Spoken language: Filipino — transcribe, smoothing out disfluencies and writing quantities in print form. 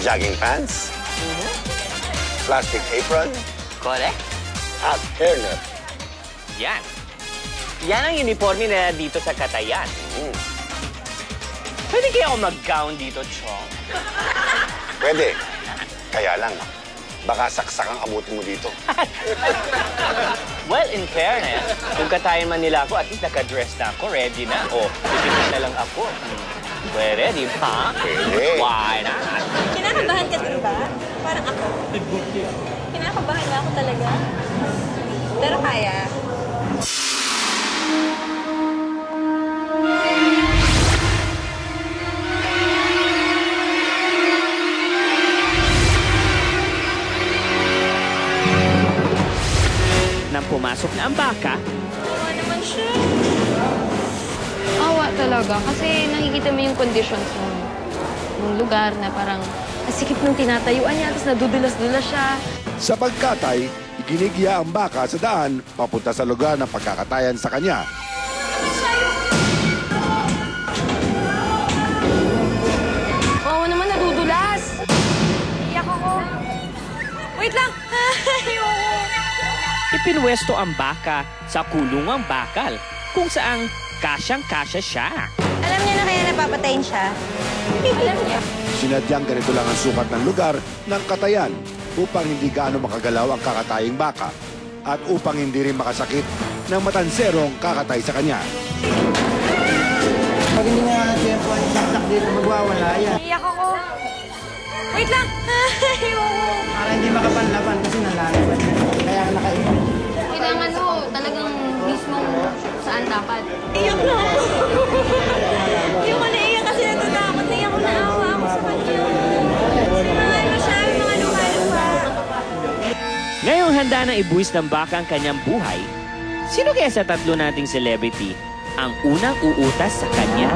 jogging pants, plastic apron, Correct? at hairnet. Yan. Yan ang uniforme na dito sa Katayan. Pwede kaya ako mag-gown dito, Chong? Pwede. Kaya lang, baka saksak ang abutin mo dito. Well, in fairness, kung Katayan man nila ako, at least naka-dress na ako, ready na. O, titignan na lang ako. Well, ready pa? Pwede. Why not? Kinakabahan ka din ba? Parang ako. Kinakabahan na ako talaga. Pero kaya. Nang pumasok na ang baka, Oo naman siya. Awa talaga. Kasi nakikita mo yung conditions ng lugar na parang asikip ng tinatayuan niya, tapos nadudulas-dulas siya. Sa pagkatay, iginigya ang baka sa daan papunta sa lugar ng pagkakatayan sa kanya. Oo naman, nadudulas. Iyak ako. Wait lang! Ayoko. ipinwesto ang baka sa kulungang bakal kung saang kasyang-kasya siya. Alam niya na kaya napapatayin siya? Alam niya. Sinadyang ganito lang ang sukat ng lugar ng Katayan upang hindi gaano makagalaw ang kakataying baka at upang hindi rin makasakit ng matanserong kakatay sa kanya. Pag hindi nga tempo ay saksak dito, magwawala yan. Iyak ako. Wait lang! Ayoko. Para hindi makapanlaban kasi nalalaban yan. Kaya nakaiwan. Kailangan mo talagang mismo saan dapat. Iyak na ako. Hindi ko naiyak kasi natatakot. Naiyak ko naawa ako sa kanya. Mahal mo siya, mga lupa-lupa. Ngayong handa na ibuwis ng baka ang kanyang buhay, sino kaya sa tatlo nating celebrity ang unang uutas sa kanya?